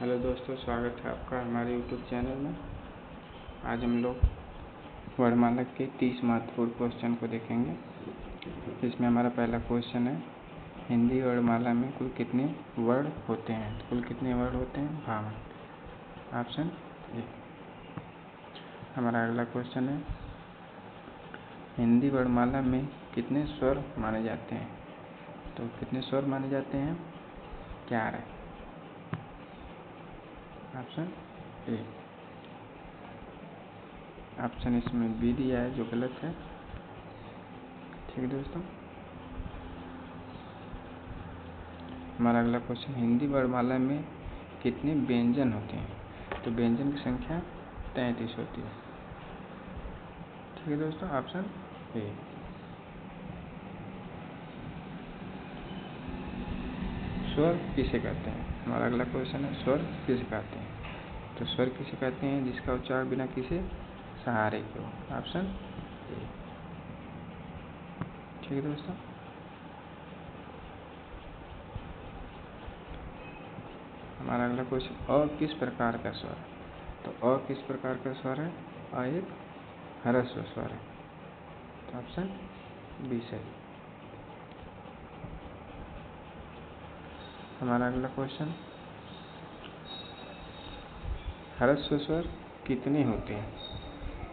Hello दोस्तों, स्वागत है आपका हमारे यूट्यूब चैनल में। आज हम लोग वर्णमाला के 30 महत्वपूर्ण क्वेश्चन को देखेंगे। इसमें हमारा पहला क्वेश्चन है, हिंदी वर्णमाला में कुल कितने वर्ड होते हैं? कुल कितने वर्ड होते हैं? 52। Option A. हमारा अगला क्वेश्चन है, हिंदी वर्णमाला में कितने स्वर माने जाते हैं? तो कितने स्वर माने जाते हैं? 11। Option A. ऑप्शन इसमें बी दिया है जो गलत है। ठीक है दोस्तों, हमारा अगला क्वेश्चन, हिंदी वर्णमाला में कितने व्यंजन होते हैं? तो व्यंजन की संख्या 33 होती है। ठीक है दोस्तों, ऑप्शन ए। स्वर किसे कहते हैं? हमारा अगला क्वेश्चन है, स्वर किसे कहते हैं? तो स्वर किसे कहते हैं जिसका उच्चारण बिना किसी सहारे के हो? Option A. ठीक है दोस्तों, हमारा अगला क्वेश्चन, अ किस प्रकार का स्वर है? तो अ किस प्रकार का स्वर है? अ एक ह्रस्व स्वर है। तो ऑप्शन बी सही। हमारा अगला क्वेश्चन, ह्रस्व स्वर कितने होते हैं?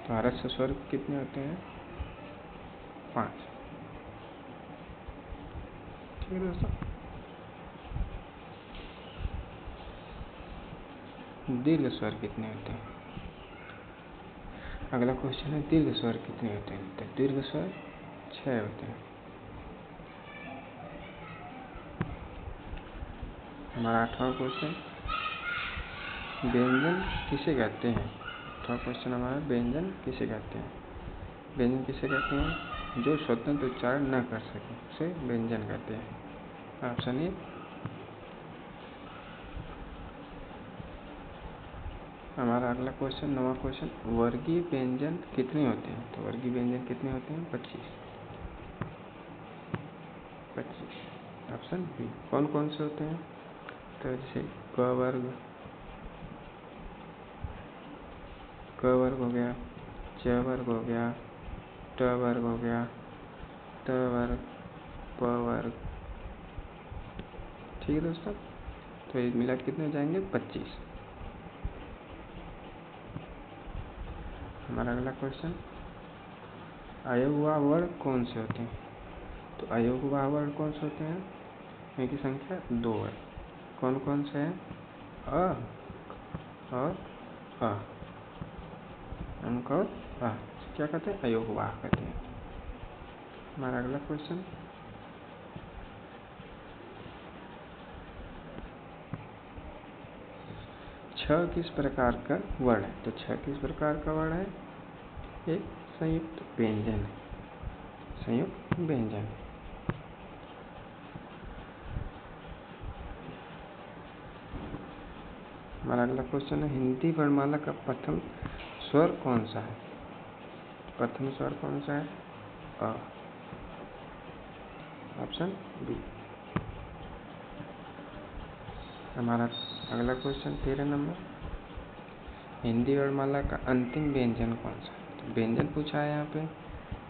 तो ह्रस्व स्वर कितने होते हैं? 5। ठीक है दोस्तों, दीर्घ स्वर कितने होते हैं? अगला क्वेश्चन है, दीर्घ स्वर कितने होते हैं? तो दीर्घ स्वर 6 होते हैं। हमारा 8वां क्वेश्चन, व्यंजन किसे कहते हैं? 8वां क्वेश्चन हमारा, व्यंजन किसे कहते हैं? व्यंजन किसे कहते हैं? जो स्वतंत्र उच्चारण न कर सके उसे व्यंजन कहते हैं। Option A. हमारा अगला क्वेश्चन, 9वां क्वेश्चन, वर्गीय व्यंजन कितने होते हैं? तो वर्गीय व्यंजन कितने होते हैं? 25। Option B. कौन कौन से होते हैं? तो जैसे क वर्ग हो गया, च वर्ग हो गया, ट वर्ग हो गया, त वर्ग, प वर्ग। ठीक है दोस्तों, तो ये मिला कितने हो जाएंगे? 25। हमारा अगला क्वेश्चन, अयोगवाह वर्ण कौन से होते हैं? तो अयोगवाह वर्ण कौन से होते हैं? इनकी संख्या 2 है। कौन कौन से हैं? अ और अ। और अ क्या कहते हैं? अयोगवाह कहते हैं। हमारा अगला क्वेश्चन, छ किस प्रकार का वर्ण है? तो छ किस प्रकार का वर्ण है? एक संयुक्त व्यंजन है। संयुक्त व्यंजन। हमारा अगला क्वेश्चन है, हिंदी वर्णमाला का प्रथम स्वर कौन सा है? प्रथम स्वर कौन सा है? अ। Option B. हमारा अगला क्वेश्चन 13 नंबर, हिंदी वर्णमाला का अंतिम व्यंजन कौन सा है? तो व्यंजन पूछा है यहाँ पे।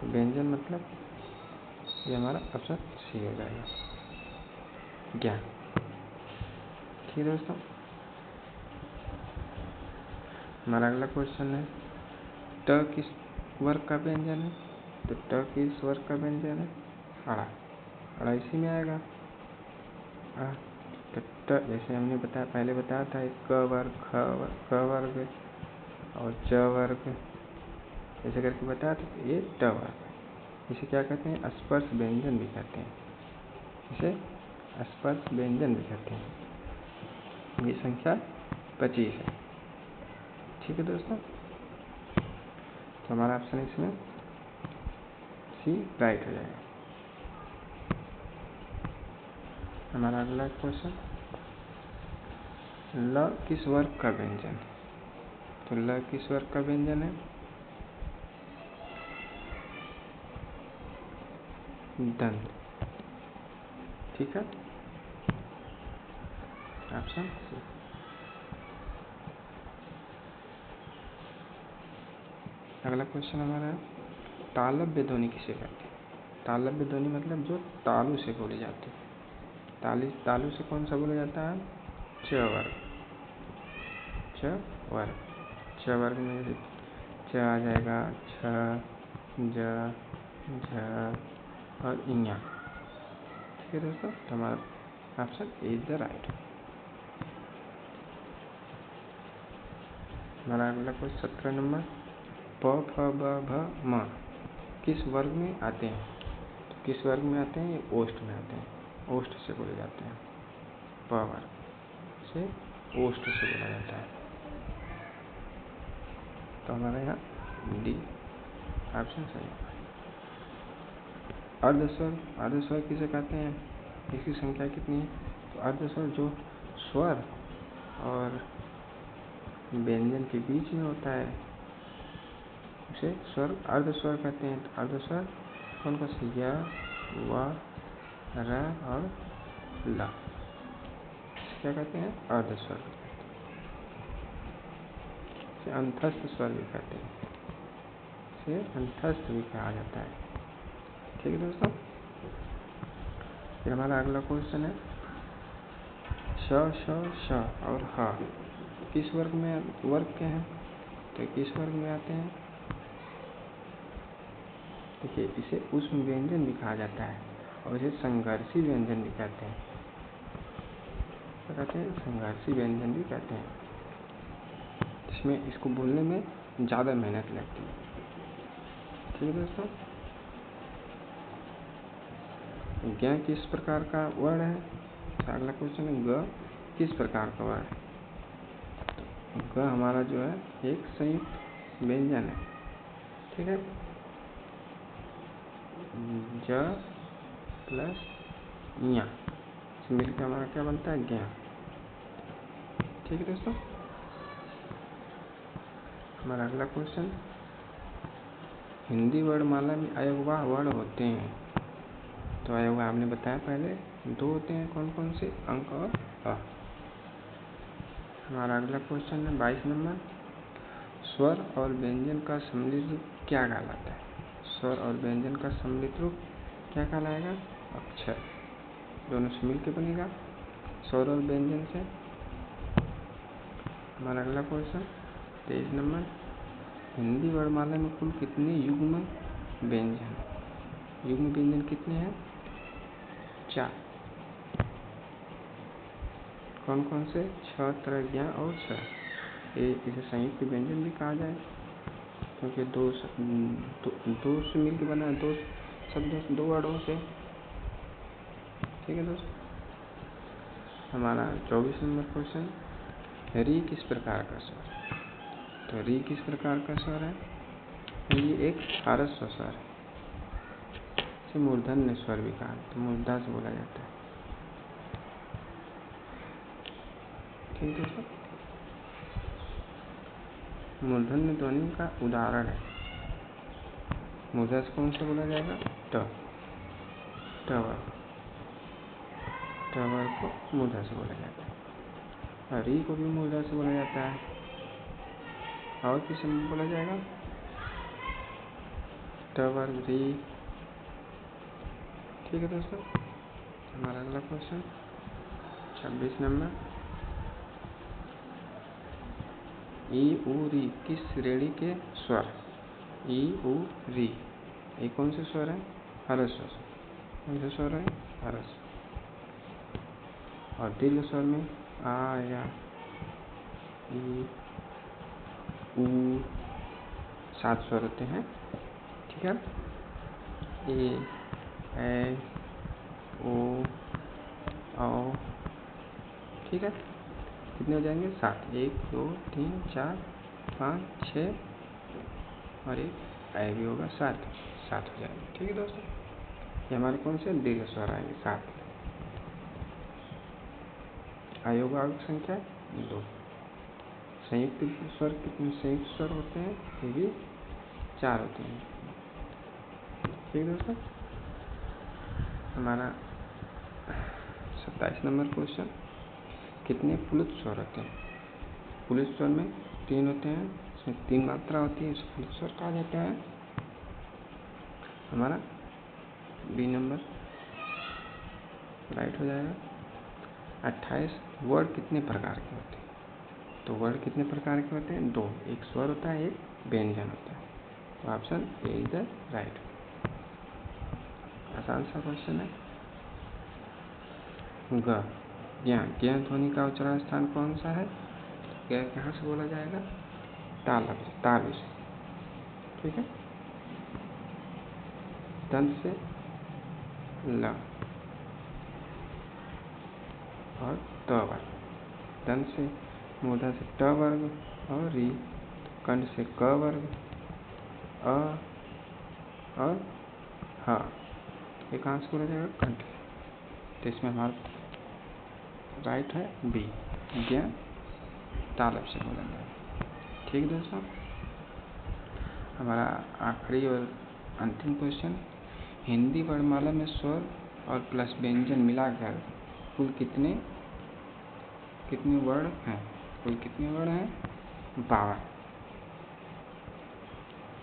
व्यंजन मतलब ये हमारा ऑप्शन सी हो जाएगा, ज्ञान। ठीक है दोस्तों, हमारा अगला क्वेश्चन है, ट किस वर्ग का व्यंजन है? तो ट किस वर्ग का व्यंजन है? अड़ा। अड़ा इसी में आएगा। तो ट जैसे हमने पहले बताया था, क वर्ग, ख वर्ग और च वर्ग, ऐसे करके बताया था। तो ये ट वर्ग, इसे क्या कहते हैं? स्पर्श व्यंजन भी कहते हैं। इसे स्पर्श व्यंजन भी कहते हैं। ये संख्या 25 है। ठीक है दोस्तों, तो हमारा ऑप्शन इसमें सी राइट हो जाएगा। हमारा अगला क्वेश्चन, ल किस वर्ग का व्यंजन है? तो ल किस वर्ग का व्यंजन है? दंत। ठीक है, ऑप्शन सी। अगला क्वेश्चन हमारा है, तालव्य ध्वनि किसे कहते हैं? तालव्य ध्वनि मतलब जो तालु से बोली जाती है। तालु से कौन सा बोला जाता है? च वर्ग। च वर्ग में च आ जाएगा, छ, ज, झ और इया। ठीक है दोस्तों, तो हमारा option A is the right. हमारा अगला क्वेश्चन 17 नंबर, प, फ, ब, भ, म किस वर्ग में आते हैं? तो किस वर्ग में आते हैं? ये ओष्ठ में आते हैं। ओष्ठ से बोले जाते हैं। प वर्ग से ओष्ठ से बोला जाता है। तो हमारा यहाँ डी ऑप्शन सही है। अर्धस्वर किसे कहते हैं? इसकी संख्या कितनी है? तो अर्धस्वर जो स्वर और व्यंजन के बीच में होता है उसे स्वर अर्धस्वर कहते हैं। तो अर्धस्वर कौन कौन से? य, व, र और ल क्या कहते हैं? अर्धस्वर। इसे अंतस्थ स्वर भी कहते हैं। इसे अंतस्थ भी कहा जाता है। ठीक है दोस्तों, फिर हमारा अगला क्वेश्चन है, श, श और ह किस वर्ग के हैं? तो किस वर्ग में आते हैं? देखिए, इसे ऊष्म व्यंजन भी कहा जाता है और इसे संघर्षी व्यंजन भी कहते हैं। क्या कहते हैं? संघर्षी व्यंजन भी कहते हैं। इसमें इसको बोलने में ज़्यादा मेहनत लगती है। ठीक है दोस्तों, ज्ञ किस प्रकार का वर्ण है? तो अगला क्वेश्चन है, ग किस प्रकार का वर्ण है? तो ग हमारा जो है एक संयुक्त व्यंजन है। ठीक है, ज प्लस ञ से मिलकर हमारा क्या बनता है? ज्ञ। ठीक है दोस्तों, हमारा अगला क्वेश्चन, हिंदी वर्णमाला में अयोगवाह वर्ण होते हैं। तो अयोगवाह आपने बताया पहले 2 होते हैं। कौन कौन से? अंक और अ। हमारा अगला क्वेश्चन है 22 नंबर, स्वर और व्यंजन का सम्मिलित रूप क्या कहलाता है? स्वर और व्यंजन का सम्मिलित रूप क्या कहलाएगा? अक्षर। दोनों से मिलकर बनेगा स्वर और व्यंजन से। हमारा अगला क्वेश्चन 23 नंबर, हिंदी वर्णमाला में कुल कितने युग्म व्यंजन कितने हैं? 4। कौन कौन से? छ, त्र, ज्ञ और छ। इसे संयुक्त व्यंजन भी कहा जाए क्योंकि दो से मिलकर बना है, 2 शब्दों से, 2 वर्डों से। ठीक है दोस्तों, हमारा 24 नंबर क्वेश्चन, री किस प्रकार का स्वर? तो री किस प्रकार का स्वर है? ये एक ह्रस्व स्वर है। इसे मूर्धन्य स्वर भी कहा, तो मूर्धा से बोला जाता है। ठीक है दोस्तों, मूर्धन्य ध्वनि का उदाहरण है। मूर्धा से कौन सा बोला जाएगा? ट वर्ग को मूर्धा से बोला जाता है। री को भी मूर्धा से बोला जाता है। और किसे बोला जाएगा? ट वर्ग, री। ठीक है दोस्तों, हमारा अगला क्वेश्चन 26 नंबर, ई, उ, री किस श्रेणी के स्वर? ई, उ, री ये कौन से स्वर है? ह्रस्व स्वर। कौन से स्वर है? ह्रस्व। और दीर्घ स्वर में आ, या, ई, उ 7 स्वर होते हैं। ठीक है, ए, ओ, औ। ठीक है, कितने हो जाएंगे? 7। 1, 2, 3, 4, 5, 6 और एक ऐ भी होगा, 7 हो जाएंगे। ठीक है दोस्तों, ये हमारे कौन से? दीर्घ स्वर आएंगे 7। अयोगवाह की संख्या 2। संयुक्त स्वर कितने संयुक्त स्वर होते हैं? ये भी 4 होते हैं। ठीक है दोस्तों, हमारा 27 नंबर क्वेश्चन, कितने पुलित स्वर होते हैं? पुलित स्वर में 3 होते हैं, इसमें 3 मात्रा होती है, इसको स्वर कहा जाता है। हमारा बी नंबर राइट हो जाएगा। 28 वर्ड कितने प्रकार के होते हैं? तो वर्ड कितने प्रकार के होते हैं? 2, एक स्वर होता है, एक व्यंजन होता है। तो option A is the right. आसान सा क्वेश्चन है। ग ज्ञ ध्वनि का उच्चारण स्थान कौन सा है? ज्ञ कहाँ से बोला जाएगा? तालव्य से। ठीक है। दंत से ल और त वर्ग, दंत से मूर्धा से ट वर्ग और री, कंठ से क वर्ग, अ और ह, ये कहाँ से बोला जाएगा? कंठ से। तो इसमें हमारा राइट है बी, ज्ञ तालव्य से बोला जाएगा। ठीक है दोस्तों, हमारा आखिरी और अंतिम क्वेश्चन, हिंदी वर्णमाला में स्वर और प्लस व्यंजन मिलाकर कुल कितने वर्ण हैं? कुल कितने वर्ण हैं? 52।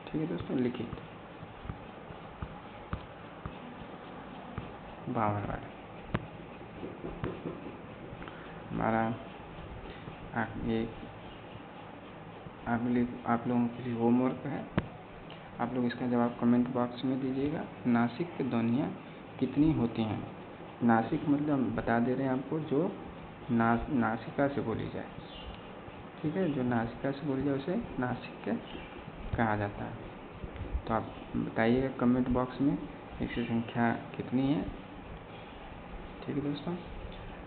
ठीक है दोस्तों, लिखिए 52 वर्ण। हमारा ये आप लोगों के लिए होमवर्क है। आप लोग इसका जवाब कमेंट बॉक्स में दीजिएगा। नासिक की ध्वनियाँ कितनी होती हैं? नासिक मतलब हम बता दे रहे हैं आपको, जो नासिका से बोली जाए। ठीक है, जो नासिका से बोली जाए उसे नासिक कहा जाता है। तो आप बताइएगा कमेंट बॉक्स में इसकी संख्या कितनी है। ठीक है दोस्तों,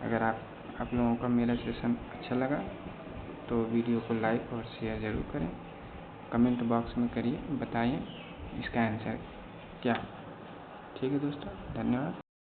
अगर आप लोगों का मेरा सेशन अच्छा लगा तो वीडियो को लाइक और शेयर ज़रूर करें। कमेंट बॉक्स में करिए, बताइए इसका आंसर क्या। ठीक है दोस्तों, धन्यवाद।